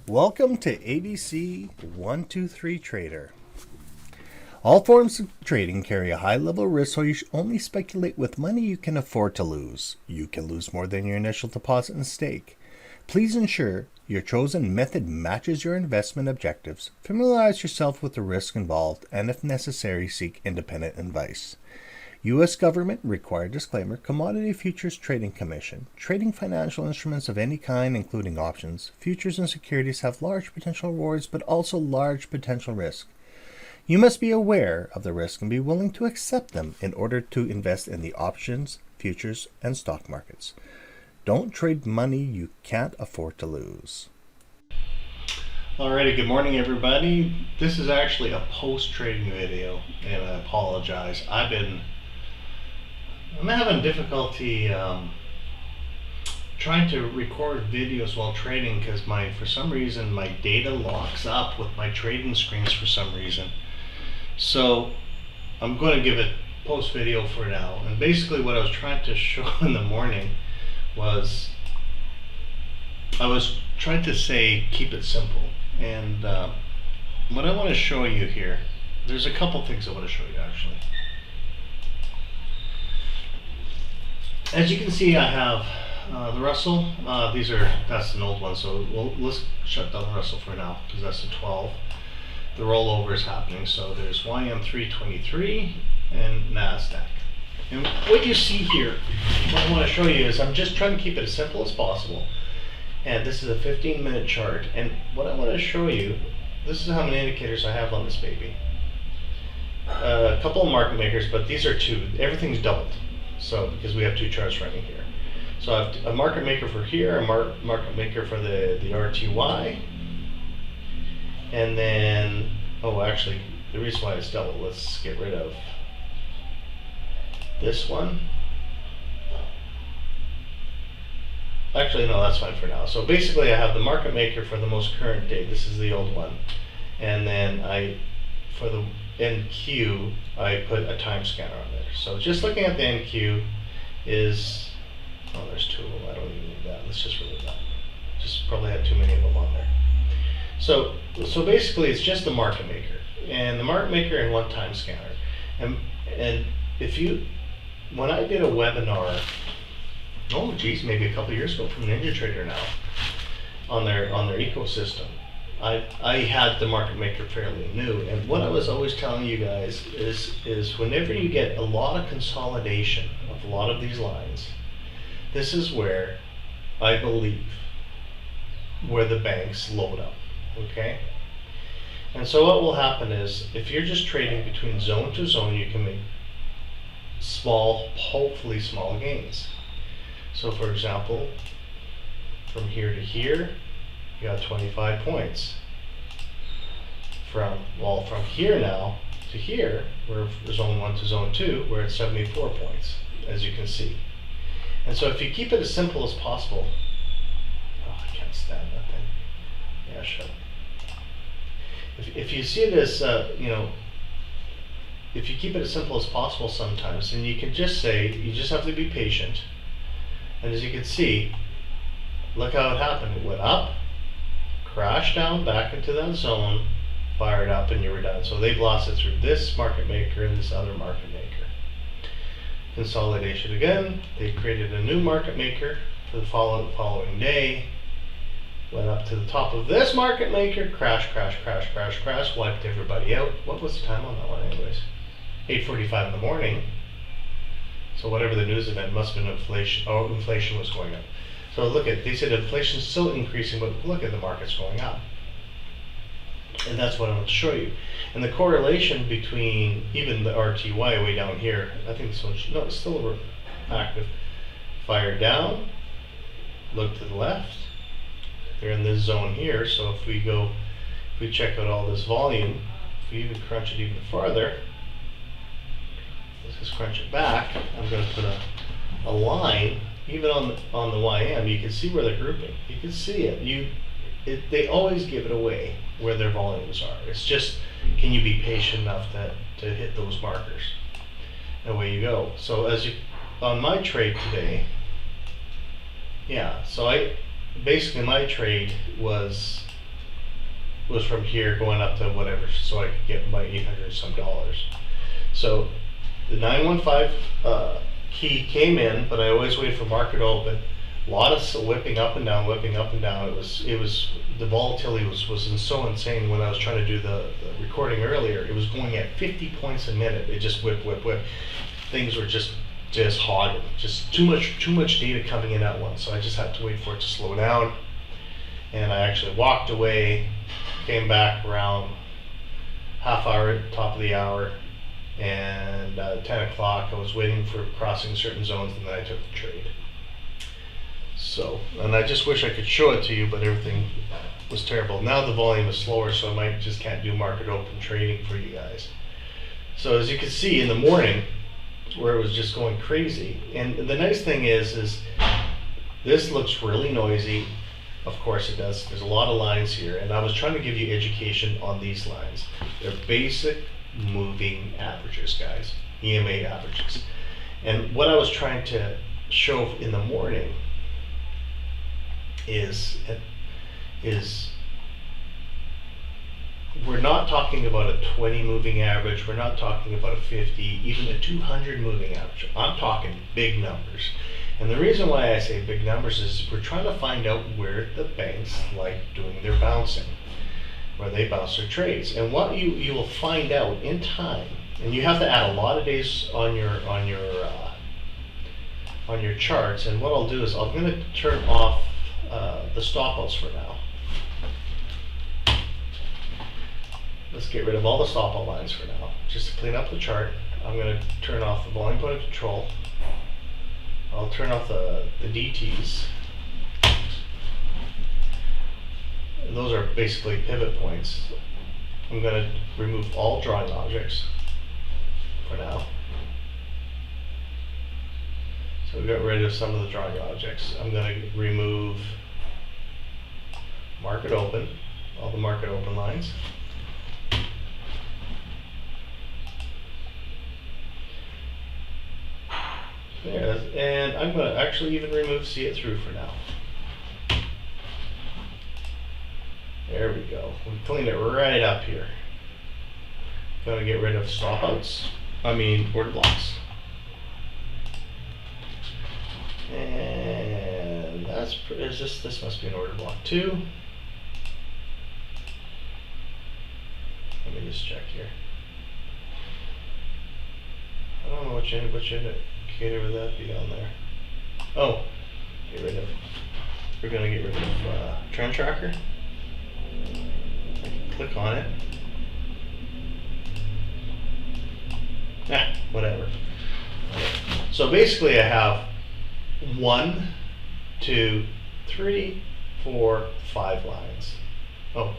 Welcome to ABC 123 Trader. All forms of trading carry a high level of risk, so you should only speculate with money you can afford to lose. You can lose more than your initial deposit and stake. Please ensure your chosen method matches your investment objectives. Familiarize yourself with the risk involved, and if necessary, seek independent advice. U.S. Government required disclaimer, Commodity Futures Trading Commission. Trading financial instruments of any kind, including options, futures, and securities, have large potential rewards but also large potential risk. You must be aware of the risk and be willing to accept them in order to invest in the options, futures, and stock markets. Don't trade money you can't afford to lose. Alrighty, good morning everybody. This is actually a post-trading video, and I apologize. I'm having difficulty trying to record videos while trading because for some reason my data locks up with my trading screens for some reason. So I'm going to give it post video for now. And basically what I was trying to show in the morning was I was trying to say keep it simple. And what I want to show you here, there's a couple things I want to show you actually. As you can see, I have the Russell. That's an old one, so let's shut down the Russell for now because that's the 12. The rollover is happening, so there's YM323 and NASDAQ. And what you see here, what I want to show you is I'm just trying to keep it as simple as possible. And this is a 15-minute chart. And what I want to show you, this is how many indicators I have on this baby. A couple of market makers, but these are two. Everything's doubled. So because we have two charts running here. So I have a market maker for here, a market maker for the RTY. And then, actually, the reason why it's double, let's get rid of this one. Actually, no, that's fine for now. So basically, I have the market maker for the most current date. This is the old one. And then for the NQ, I put a time scanner on there. So just looking at the NQ is, there's two of them. I don't even need that. Let's just remove that. Just probably had too many of them on there. So basically, it's just the market maker and the market maker and one time scanner. And when I did a webinar, maybe a couple of years ago from NinjaTrader now, on their ecosystem, I had the market maker fairly new. And what I was always telling you guys is whenever you get a lot of consolidation of a lot of these lines, this is where I believe where the banks load up. Okay, and so what will happen is if you're just trading between zone to zone, you can make hopefully small gains. So for example, from here to here, you got 25 points. From here now to here, we're zone 1 to zone 2, we're at 74 points, as you can see. And so if you keep it as simple as possible, I can't stand that thing. Yeah, shut up. If you see this, if you keep it as simple as possible sometimes, then you can just say, you just have to be patient. And as you can see, look how it happened. It went up, crashed down back into that zone, fired up, and you were done. So they've lost it through this market maker and this other market maker. Consolidation again. They created a new market maker for the following day. Went up to the top of this market maker, crash, wiped everybody out. What was the time on that one anyways? 8:45 in the morning. So whatever the news event must have been inflation. Inflation was going up. So they said inflation's still increasing, but look at the market's going up. And that's what I'm going to show you. And the correlation between even the RTY way down here, I think this one's, no, it's still active. Fire down, look to the left. They're in this zone here, so if we check out all this volume, if we even crunch it even farther, let's just crunch it back. I'm going to put a line, even on the YM, you can see where they're grouping. You can see it. They always give it away where their volumes are. It's just, can you be patient enough to hit those markers? And away you go. So on my trade today, so basically my trade was was from here going up to whatever, so I could get my $800 some. So the 915 key came in, but I always waited for market open. A lot of whipping up and down, whipping up and down. It was the volatility was so insane when I was trying to do the recording earlier. It was going at 50 points a minute. It just whip. Things were just hogging, just too much data coming in at once. So I just had to wait for it to slow down. And I actually walked away, came back around half hour, top of the hour, and 10 o'clock I was waiting for crossing certain zones, and then I took the trade. So, and I just wish I could show it to you, but everything was terrible. Now the volume is slower, so I might just can't do market open trading for you guys. So as you can see in the morning, where it was just going crazy. And the nice thing is this looks really noisy. Of course it does. There's a lot of lines here, and I was trying to give you education on these lines. They're basic moving averages, guys, EMA averages. And what I was trying to show in the morning is we're not talking about a 20 moving average, we're not talking about a 50, even a 200 moving average. I'm talking big numbers. And the reason why I say big numbers is we're trying to find out where the banks like doing their bouncing, where they bounce their trades. And what you will find out in time, and you have to add a lot of days on your charts. And what I'll do is I'm going to turn off the stop outs for now. Let's get rid of all the stop out lines for now, just to clean up the chart. I'm going to turn off the volume point of control. I'll turn off the DTs. Those are basically pivot points. I'm going to remove all drawing objects for now. So we got rid of some of the drawing objects. I'm going to remove market open, all the market open lines. There, and I'm going to actually even remove see it through for now. There we go. We cleaned it right up here. Going to get rid of stop outs. Order blocks. And this must be an order block 2. Let me just check here. I don't know which indicator would that be on there. Oh, we're gonna get rid of trend tracker. I can click on it. Whatever. So basically I have 1, 2, 3, 4, 5 lines. Oh,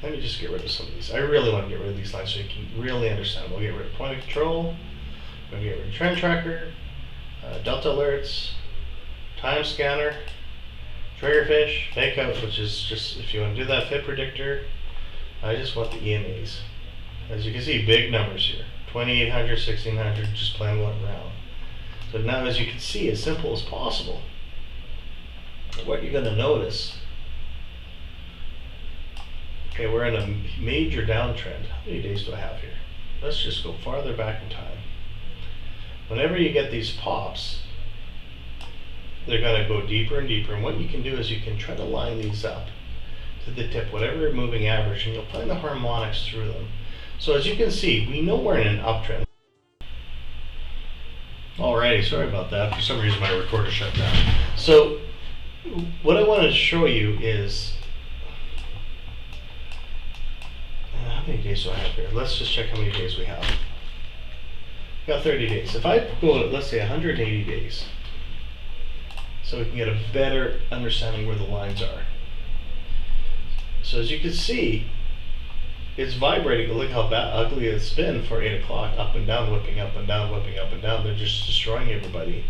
let me just get rid of some of these. I really want to get rid of these lines so you can really understand. We'll get rid of point of control. We'll get rid of trend tracker, delta alerts, time scanner, triggerfish, fake out, which is just if you want to do that, fit predictor. I just want the EMAs. As you can see, big numbers here. 2800, 1600, just playing one round. So now, as you can see, as simple as possible, what you're going to notice, okay, we're in a major downtrend. How many days do I have here? Let's just go farther back in time. Whenever you get these pops, they're going to go deeper and deeper. And what you can do is you can try to line these up to the tip, whatever moving average, and you'll find the harmonics through them. So as you can see, we know we're in an uptrend. Alrighty, sorry about that. For some reason my recorder shut down. So what I want to show you is, how many days do I have here? Let's just check how many days we have. We got 30 days. If I go, let's say 180 days, so we can get a better understanding where the lines are. So as you can see, it's vibrating. Look how ugly it's been for 8 o'clock, up and down, whipping up and down, whipping up and down. They're just destroying everybody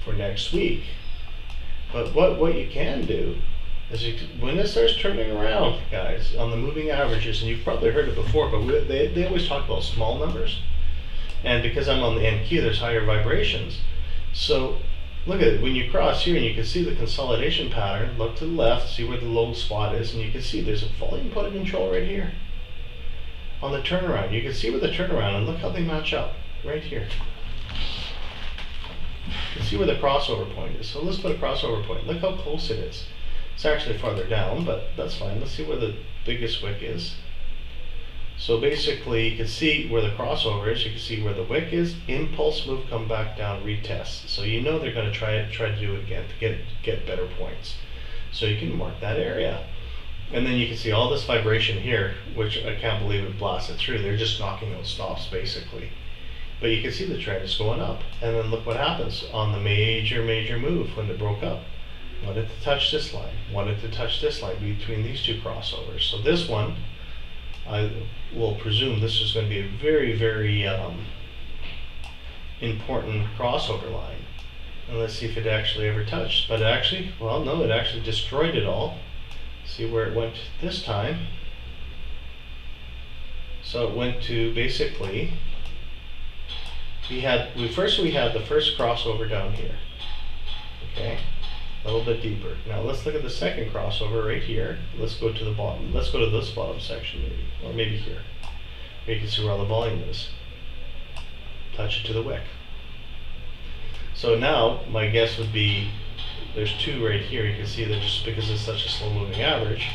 for next week. But what you can do is when it starts turning around, guys, on the moving averages, and you've probably heard it before, but they always talk about small numbers. And because I'm on the NQ, there's higher vibrations. So look at it, when you cross here and you can see the consolidation pattern, look to the left, see where the low spot is, and you can see there's a volume point of control right here. On the turnaround, you can see where the turnaround, and look how they match up, right here. You can see where the crossover point is. So let's put a crossover point. Look how close it is. It's actually farther down, but that's fine. Let's see where the biggest wick is. So basically, you can see where the crossover is. You can see where the wick is. Impulse move, come back down, retest. So you know they're going to try to do it again to get better points. So you can mark that area, and then you can see all this vibration here, which I can't believe it blasted through. They're just knocking out stops basically. But you can see the trend is going up, and then look what happens on the major move when it broke up. Wanted to touch this line. Wanted to touch this line between these two crossovers. So this one, I will presume this is going to be a very important crossover line. And let's see if it actually ever touched. But it actually, well, no, it actually destroyed it all. See where it went this time. So it went to basically, we had the first crossover down here. Okay. A little bit deeper. Now let's look at the second crossover right here. Let's go to the bottom. Let's go to this bottom section maybe, or maybe here. Where you can see where all the volume is. Touch it to the wick. So now my guess would be there's two right here. You can see that just because it's such a slow moving average.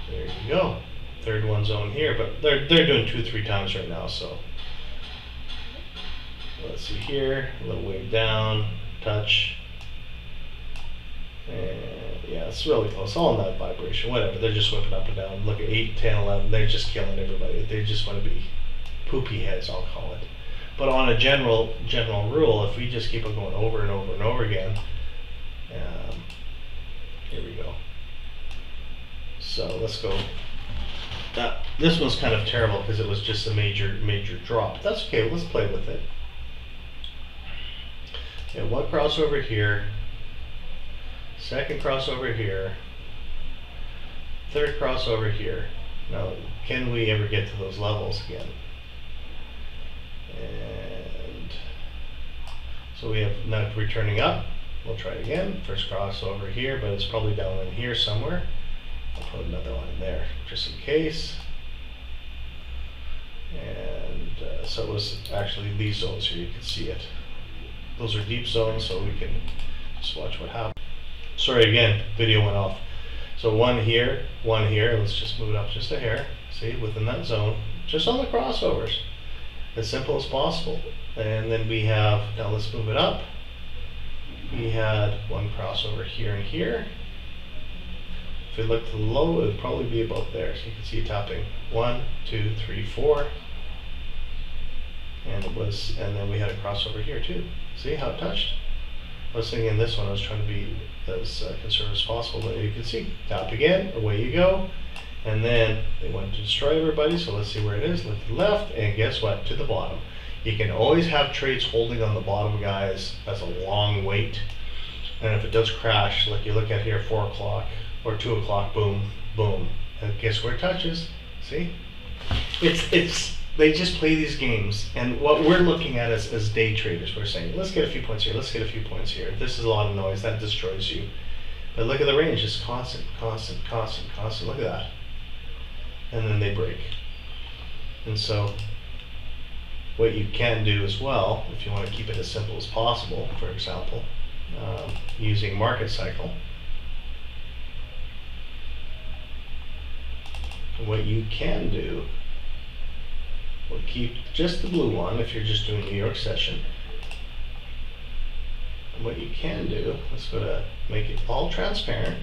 There you go. Third one zone here, but they're doing 2-3 times right now. So let's see here. A little wave down, touch. And yeah, it's really close. All in that vibration, whatever. They're just whipping up and down. Look at 8, 10, 11. They're just killing everybody. They just want to be poopy heads, I'll call it. But on a general rule, if we just keep on going over and over and over again, here we go. So let's go. This one's kind of terrible because it was just a major drop. That's okay. Let's play with it. Yeah, one crossover here. Second crossover here. Third crossover here. Now, can we ever get to those levels again? And so we have now returning up. We'll try it again. First crossover here, but it's probably down in here somewhere. I'll put another one in there just in case. And so it was actually these zones here. You can see it. Those are deep zones, so we can just watch what happens. Sorry again, video went off. So one here, let's just move it up just a hair. See, within that zone, just on the crossovers. As simple as possible. And then we have, now let's move it up. We had one crossover here and here. If we look to the low, it would probably be about there. So you can see it tapping 1, 2, 3, 4. And then we had a crossover here too. See how it touched? I was thinking in this one, I was trying to be as conservative as possible, but you can see, tap again, away you go. And then they want to destroy everybody, so let's see where it is. Look to the left, and guess what? To the bottom. You can always have trades holding on the bottom, guys. That's a long wait. And if it does crash, like you look at here, 4 o'clock or 2 o'clock, boom, boom. And guess where it touches? See? They just play these games, and what we're looking at as day traders, we're saying, let's get a few points here, let's get a few points here. This is a lot of noise, that destroys you. But look at the range, it's constant. Look at that. And then they break. And so, what you can do as well, if you want to keep it as simple as possible, for example, using market cycle, what you can do, we'll keep just the blue one if you're just doing New York session. And what you can do, let's go to make it all transparent.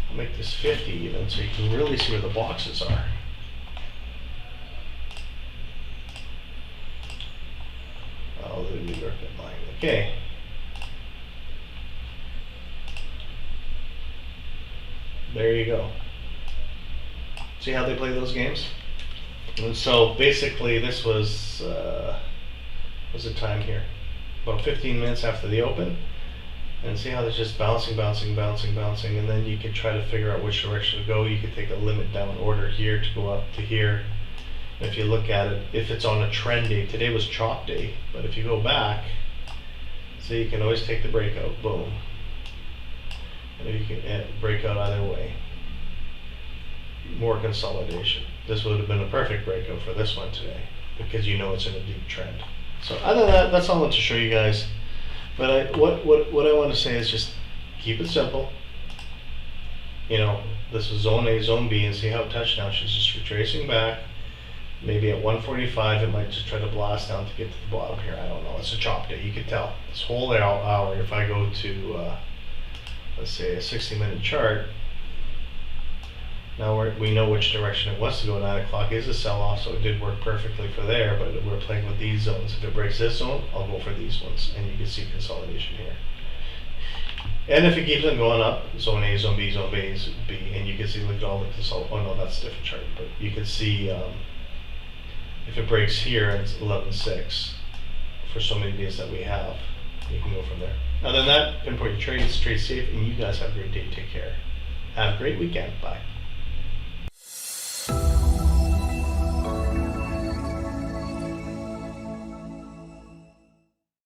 I'll make this 50 even so you can really see where the boxes are. I'll do New York line. Okay. There you go. See how they play those games? And so basically this what's the time here? About 15 minutes after the open. And see how it's just bouncing, bouncing, bouncing, bouncing, and then you could try to figure out which direction to go. You could take a limit down order here to go up to here. And if you look at it, if it's on a trend day, today was chop day, but if you go back, see, you can always take the breakout, boom. And you can break out either way. More consolidation. This would have been a perfect breakout for this one today because you know it's in a deep trend. So other than that, that's all I want to show you guys. But what I want to say is just keep it simple. You know, this is zone A, zone B, and see how it touched now. She's just retracing back. Maybe at 145, it might just try to blast down to get to the bottom here. I don't know. It's a chop day. You can tell. This whole hour, if I go to, let's say, a 60-minute chart, now we know which direction it wants to go. 9 o'clock is a sell-off, so it did work perfectly for there, but we're playing with these zones. If it breaks this zone, I'll go for these ones, and you can see consolidation here. And if it keeps on going up, zone A, zone B, zone B, and you can see, look at all the consolidation. Oh no, that's a different chart, but you can see if it breaks here, it's 11.6 for so many days that we have. You can go from there. Other than that, pinpoint your trades, trade safe, and you guys have a great day. Take care. Have a great weekend. Bye.